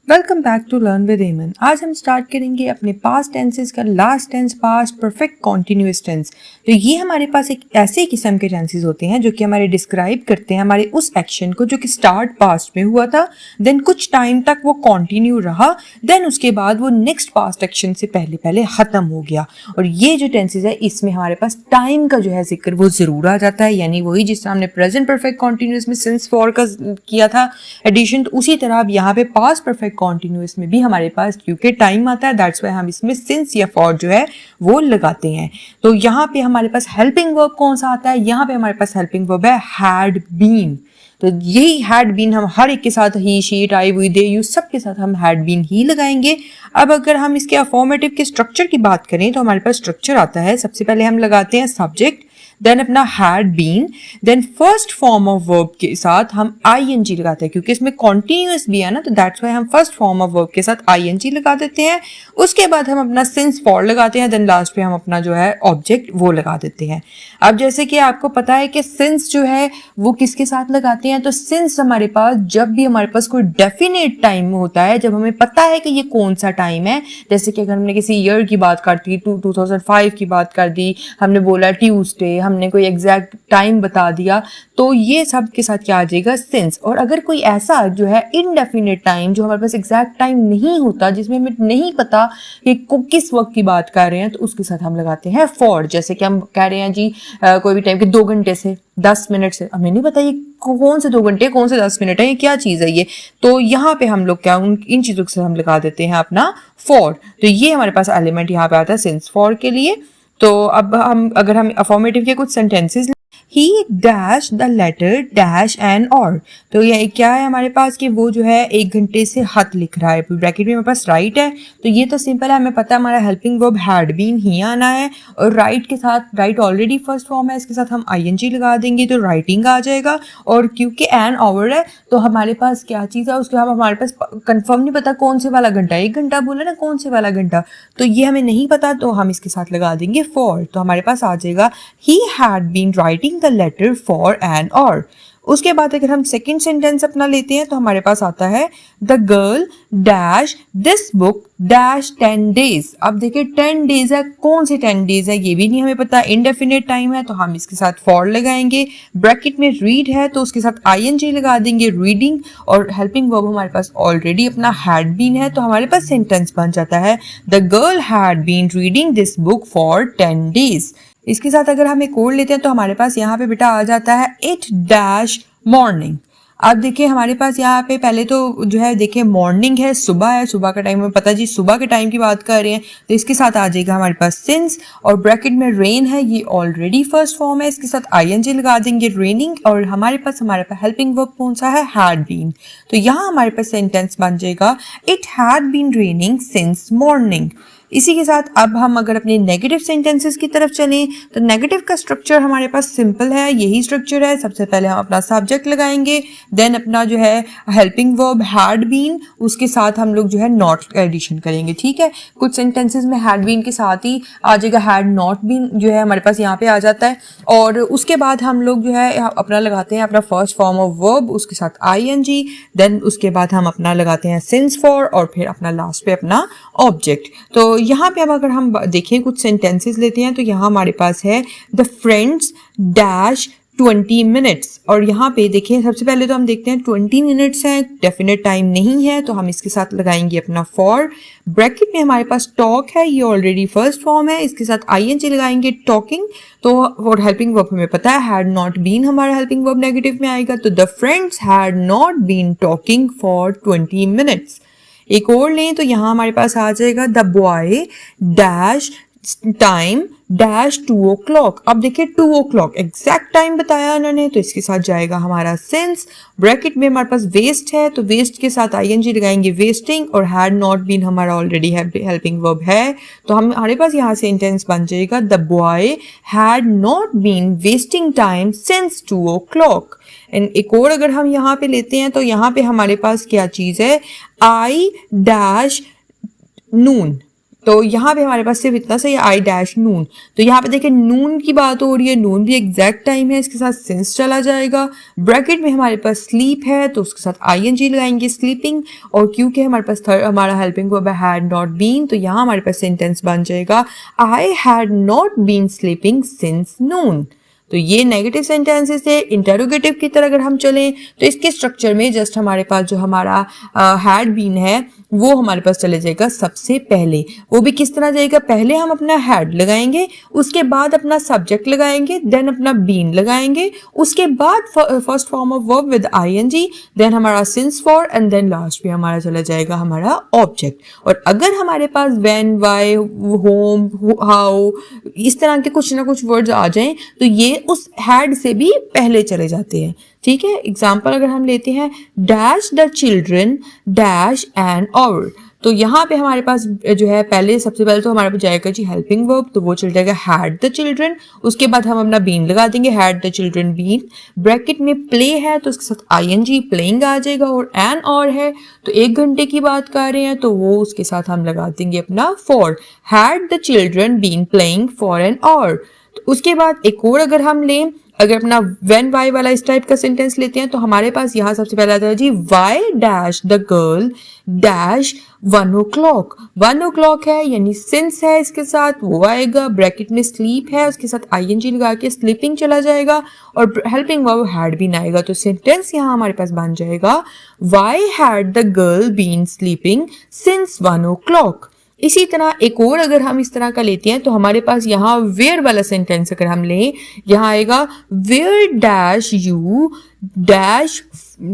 Welcome back to learn with Aman. आज हम start करेंगे अपने पास्ट टेंसेस का last tense, past perfect continuous tense. तो ये हमारे पास एक ऐसे किस्म के टेंसेस होते हैं जो कि हमारे डिस्क्राइब करते हैं हमारे उस एक्शन को जो कि स्टार्ट पास्ट में हुआ था, देन कुछ टाइम तक वो कंटिन्यू रहा, देन उसके बाद वो नेक्स्ट पास्ट एक्शन से पहले पहले ख़त्म हो गया। और ये जो टेंसेस है इसमें हमारे पास टाइम का जो है जिक्र वो ज़रूर आ जाता है, यानी वही जिस तरह हमने प्रेजेंट परफेक्ट कॉन्टिन्यूअस में सिंस फॉर का किया था एडिशन, तो उसी तरह अब यहाँ पे पास्ट परफेक्ट कॉन्टिन्यूअस में भी हमारे पास क्योंकि टाइम आता है, दैट्स वाई हम इसमें सिंस या फॉर जो है वो लगाते हैं। तो यहाँ पे हमारे पास हेल्पिंग वर्ब कौन सा आता है? यहाँ पे हमारे पास हेल्पिंग वर्ब है हैड बीन। तो यही हैड बीन हम हर एक के साथ, he, she, it, I, we, they, you, सब के साथ हम हैड बीन ही लगाएंगे। अब अगर हम इसके अफॉर्मेटिव के स्ट्रक्चर की बात करें तो हमारे पास स्ट्रक्चर आता है, सबसे पहले हम लगाते हैं सब्जेक्ट, देन अपना had been, then first form of verb के साथ हम आईएनजी लगाते हैं क्योंकि इसमें कॉन्टिन्यूअस भी है ना, तो दैट्स वाई हम फर्स्ट फॉर्म ऑफ वर्ब के साथ आईएनजी लगा देते हैं। उसके बाद हम अपना सिंस फॉर लगाते हैं, देन लास्ट पे हम अपना जो है ऑब्जेक्ट वो लगा देते हैं। अब जैसे कि आपको पता है कि सिंस जो है वो किसके साथ लगाते हैं, तो सिंस हमारे पास जब भी हमारे पास कोई डेफिनेट टाइम होता है, जब हमें पता है कि ये कौन सा टाइम है, जैसे कि अगर हमने किसी ईयर की बात कर दी, 2005 की बात कर दी, हमने बोला ट्यूसडे, हमने कोई एग्जैक्ट टाइम बता दिया, तो ये सब के साथ क्या आ जाएगा? सिंस। और अगर कोई ऐसा जो है इनडेफिनेट टाइम, जो हमारे पास एग्जैक्ट टाइम नहीं होता, जिसमें हमें नहीं पता कि किस वक्त की बात कर रहे हैं, तो उसके साथ हम लगाते हैं फॉर। जैसे कि हम कह रहे हैं जी कोई भी टाइम के 2 घंटे से 10 मिनट से, हमें नहीं पता ये कौन से 2 घंटे कौन से 10 मिनट है, ये क्या चीज़ है ये, तो यहाँ पे हम लोग क्या इन चीज़ों से हम लगा देते हैं अपना फॉर। तो ये हमारे पास एलिमेंट यहाँ पे आता है सिंस फॉर के लिए। तो अब अगर हम अफॉर्मेटिव के कुछ sentences, he dash the letter dash and hour, तो ये क्या है हमारे पास कि वो जो है 1 घंटे से खत लिख रहा है, ब्रैकेट में हमारे पास राइट है, तो ये तो सिंपल है, हमें पता है हमारा हेल्पिंग वर्ब हैड बीन ही आना है, और राइट के साथ, राइट ऑलरेडी फर्स्ट फॉर्म है, इसके साथ हम आईएनजी लगा देंगे तो राइटिंग आ जाएगा। और क्योंकि एन आवर है तो हमारे पास क्या चीज़ है, उसके बाद हमारे पास कंफर्म नहीं पता कौन से वाला घंटा, 1 घंटा बोला ना, कौन से वाला घंटा, तो ये हमें नहीं पता, तो हम इसके साथ लगा देंगे फॉर। तो हमारे पास आ जाएगा he had been writing the letter for an hour. उसके बाद अगर हम सेकंड सेंटेंस अपना लेते हैं तो हमारे पास आता है the girl dash this book dash 10 days. अब देखिए 10 डेज है, कौन से 10 डेज है ये भी नहीं हमें पता, इनडेफिनेट टाइम है, तो हम इसके साथ फॉर लगाएंगे। ब्रैकेट में रीड है तो उसके साथ आईएनजी लगा देंगे, रीडिंग, और हेल्पिंग वर्ब हमारे पास ऑलरेडी अपना हैड बीन है, तो हमारे पास सेंटेंस बन जाता है the girl had been reading this book for 10 days. इसके साथ अगर हम एक और लेते हैं तो हमारे पास यहाँ पे बेटा आ जाता है इट डैश मॉर्निंग। अब देखिए हमारे पास यहाँ पे पहले तो जो है देखिए मॉर्निंग है, सुबह है, सुबह का टाइम हमें पता जी सुबह के टाइम की बात कर रहे हैं, तो इसके साथ आ जाएगा हमारे पास सिंस, और ब्रैकेट में रेन है, ये ऑलरेडी फर्स्ट फॉर्म है, इसके साथ आईएनजी लगा देंगे रेनिंग, और हमारे पास हेल्पिंग वर्ब कौन सा है? Had been. तो यहाँ हमारे पास सेंटेंस बन जाएगा it had been raining since morning. इसी के साथ अब हम अगर अपने नेगेटिव सेंटेंसेस की तरफ चलें तो नेगेटिव का स्ट्रक्चर हमारे पास सिंपल है, यही स्ट्रक्चर है। सबसे पहले हम अपना सब्जेक्ट लगाएंगे, देन अपना जो है हेल्पिंग वर्ब हैड बीन, उसके साथ हम लोग जो है नॉट एडिशन करेंगे, ठीक है। कुछ सेंटेंसेस में हैड बीन के साथ ही आ जाएगा हैड नॉट बीन, जो है हमारे पास यहाँ पे आ जाता है। और उसके बाद हम लोग जो है अपना लगाते हैं अपना फर्स्ट फॉर्म ऑफ वर्ब, उसके साथ आईएनजी, देन उसके बाद हम अपना लगाते हैं सिंस फॉर, और फिर अपना लास्ट पे अपना ऑब्जेक्ट। तो यहाँ पे अब अगर हम देखें कुछ सेंटेंसेस लेते हैं तो यहाँ हमारे पास है द फ्रेंड्स डैश 20 मिनट्स, और यहाँ पे देखिए सबसे पहले तो हम देखते हैं 20 मिनट्स है, डेफिनेट टाइम नहीं है, तो हम इसके साथ लगाएंगे अपना फॉर। ब्रैकेट में हमारे पास टॉक है, ये ऑलरेडी फर्स्ट फॉर्म है, इसके साथ आईएनजी लगाएंगे टॉकिंग, तो और हेल्पिंग वर्ब हमें पता है हैड नॉट बीन हमारा हेल्पिंग वर्ब नेगेटिव में आएगा, तो the friends had not been talking for 20 minutes. एक और लें तो यहाँ हमारे पास आ जाएगा the boy dash time dash 2 o'clock। अब देखिए 2 o'clock एग्जैक्ट टाइम बताया उन्होंने, तो इसके साथ जाएगा हमारा सिंस। ब्रैकेट में हमारे पास वेस्ट है, तो वेस्ट के साथ आईएनजी लगाएंगे वेस्टिंग, और हैड नॉट बीन हमारा ऑलरेडी हेल्पिंग वर्ब है, तो हमारे पास यहाँ सेंटेंस बन जाएगा the boy had not been wasting time since 2 o'clock। And एक और अगर हम यहाँ पे लेते हैं तो यहाँ पे हमारे पास क्या चीज़ है, आई डैश नून। तो यहाँ पे हमारे पास सिर्फ इतना सा आई डैश नून, तो यहाँ पे देखिए नून की बात हो रही है, नून भी एग्जैक्ट टाइम है, इसके साथ सिंस चला जाएगा। ब्रैकेट में हमारे पास स्लीप है तो उसके साथ आईएनजी लगाएंगे स्लीपिंग, और क्योंकि हमारे पास हमारा हेल्पिंग वर्ब है हैड नॉट बीन, तो यहाँ हमारे पास सेंटेंस बन जाएगा I had not been sleeping since noon. तो ये नेगेटिव सेंटेंसेस है। इंटेरोगेटिव की तरह अगर हम चलें तो इसके स्ट्रक्चर में जस्ट हमारे पास जो हमारा हैड बीन है वो हमारे पास चले जाएगा सबसे पहले। वो भी किस तरह जाएगा, पहले हम अपना हैड लगाएंगे, उसके बाद अपना सब्जेक्ट लगाएंगे, देन अपना बीन लगाएंगे, उसके बाद first form of verb with ING, then हमारा since for, and then last पे हमारा चला जाएगा हमारा ऑब्जेक्ट। और अगर हमारे पास व्हेन, व्हाई, होम, हाउ इस तरह के कुछ ना कुछ वर्ड्स आ जाएं तो ये उस हैड से भी पहले चले जाते हैं। ठीक है, एग्जाम्पल अगर हम लेते हैं dash the children dash N hour, तो यहाँ पे हमारे पास जो है पहले सबसे पहले तो हमारे पास जाएगा जी हेल्पिंग वर्ब, तो वो चल जाएगा हैड द चिल्ड्रन, उसके बाद हम अपना बीन लगा देंगे had the children been, bracket में प्ले है तो उसके साथ आईएनजी प्लेइंग आ जाएगा, और एन और है तो 1 घंटे की बात कर रहे हैं तो वो उसके साथ हम लगा देंगे अपना for, had the children been playing for an hour. तो उसके बाद एक और अगर हम लें, अगर अपना व्हेन वाई वाला इस टाइप का सेंटेंस लेते हैं तो हमारे पास यहाँ सबसे पहला आता है G Y dash the girl dash 1 o'clock। 1 o'clock है यानी सिंस है, इसके साथ वो आएगा, ब्रैकेट में स्लीप है उसके साथ आईएनजी लगा के स्लीपिंग चला जाएगा, और हेल्पिंग वर्ब हैड बीन आएगा। तो सेंटेंस यहाँ हमारे पास बन जाएगा why had the girl been sleeping since 1 o'clock। इसी तरह एक और अगर हम इस तरह का लेते हैं तो हमारे पास यहाँ वेयर वाला सेंटेंस अगर हम लें, यहाँ आएगा where dash you dash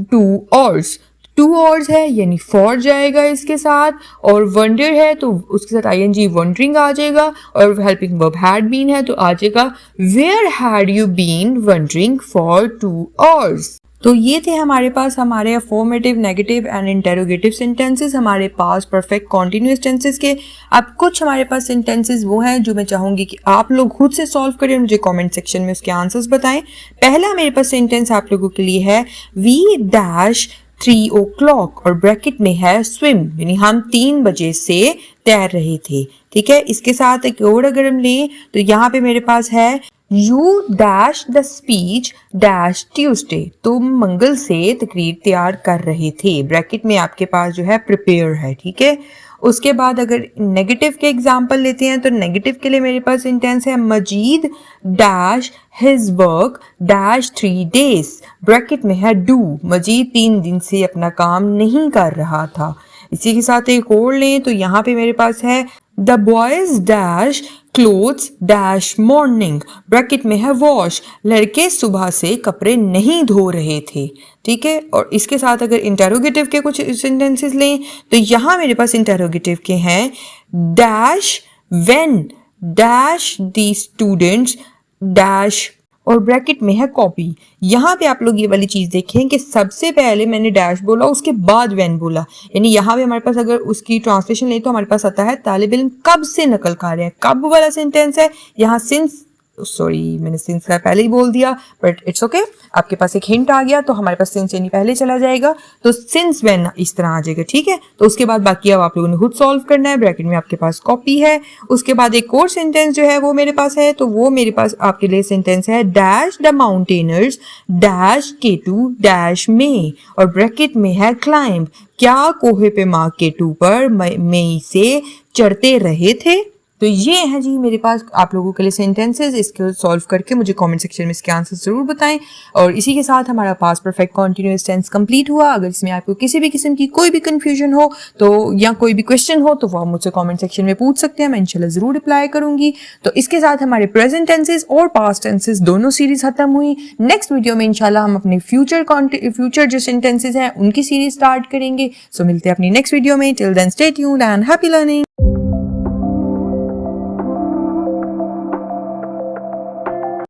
2 hours। 2 hours है यानी फॉर जाएगा इसके साथ, और वंडर है तो उसके साथ आईएनजी वंडरिंग आ जाएगा, और हेल्पिंग वर्ब हैड बीन है तो आ जाएगा where had you been wondering for 2 hours। तो ये थे हमारे पास हमारे affirmative, negative and interrogative sentences हमारे पास्ट परफेक्ट कॉन्टिन्यूअस टेंसेस के। अब कुछ हमारे पास सेंटेंसेस वो हैं जो मैं चाहूंगी कि आप लोग खुद से सॉल्व करें और मुझे कमेंट सेक्शन में उसके आंसर्स बताएं। पहला मेरे पास सेंटेंस आप लोगों के लिए है वी डैश 3 o'clock, और ब्रैकेट में है स्विम, यानी हम 3 बजे से तैर रहे थे। ठीक है, इसके साथ एक और अगर हम लें तो यहाँ पे मेरे पास है you dash the speech dash Tuesday, तुम मंगल से तकरीर तैयार कर रहे थे, ब्रैकेट में आपके पास जो है प्रिपेयर है। ठीक है, उसके बाद अगर नेगेटिव के एग्जाम्पल लेते हैं तो नेगेटिव के लिए मेरे पास सेंटेंस है Majeed dash his work dash 3 days, bracket में है डू, मजीद 3 दिन से अपना काम नहीं कर रहा था। इसी के साथ एक और लें तो यहाँ पे मेरे पास है the boys dash clothes dash morning, bracket में है वॉश, लड़के सुबह से कपड़े नहीं धो रहे थे। ठीक है, और इसके साथ अगर इंटेरोगेटिव के कुछ सेंटेंसेस लें तो यहाँ मेरे पास इंटेरोगेटिव के हैं dash when dash the students dash, और ब्रैकेट में है कॉपी। यहाँ पे आप लोग ये वाली चीज देखें कि सबसे पहले मैंने डैश बोला उसके बाद व्हेन बोला, यानी यहाँ पे हमारे पास अगर उसकी ट्रांसलेशन ले तो हमारे पास आता है तालिब इल्म कब से नकल कर रहे हैं, कब वाला सेंटेंस है। यहाँ सिंस, सॉरी मैंने सिंस का पहले ही बोल दिया बट इट्स ओके, आपके पास एक हिंट आ गया तो हमारे पास सिंस यानी पहले चला जाएगा, तो सिंस व्हेन इस तरह आ जाएगा। ठीक है, तो उसके बाद बाकी अब आप लोगों ने खुद सॉल्व करना है। ब्रैकेट में आपके पास कॉपी है, उसके बाद एक और सेंटेंस जो है वो मेरे पास है, तो वो मेरे पास आपके लिए सेंटेंस है dash the mountaineers dash K2 dash may, और ब्रैकेट में है क्लाइंब, क्या कोहे पे माँ K2 पर मई से चढ़ते रहे थे। तो ये है जी मेरे पास आप लोगों के लिए सेंटेंसेस, इसको सॉल्व करके मुझे कमेंट सेक्शन में इसके आंसर जरूर बताएं। और इसी के साथ हमारा past perfect continuous tense complete हुआ। अगर इसमें आपको किसी भी किस्म की कोई भी कंफ्यूजन हो तो या कोई भी क्वेश्चन हो तो वो आप मुझसे कमेंट सेक्शन में पूछ सकते हैं, मैं इंशाल्लाह जरूर रिप्लाई करूंगी। तो इसके साथ हमारे प्रेजेंट टेंसेस और पास्ट टेंसेस दोनों सीरीज खत्म हुई। नेक्स्ट वीडियो में इंशाल्लाह हम अपने फ्यूचर जो सेंटेंसेस हैं उनकी सीरीज स्टार्ट करेंगे। सो मिलते हैं अपनी नेक्स्ट वीडियो में। Till then stay tuned and happy learning.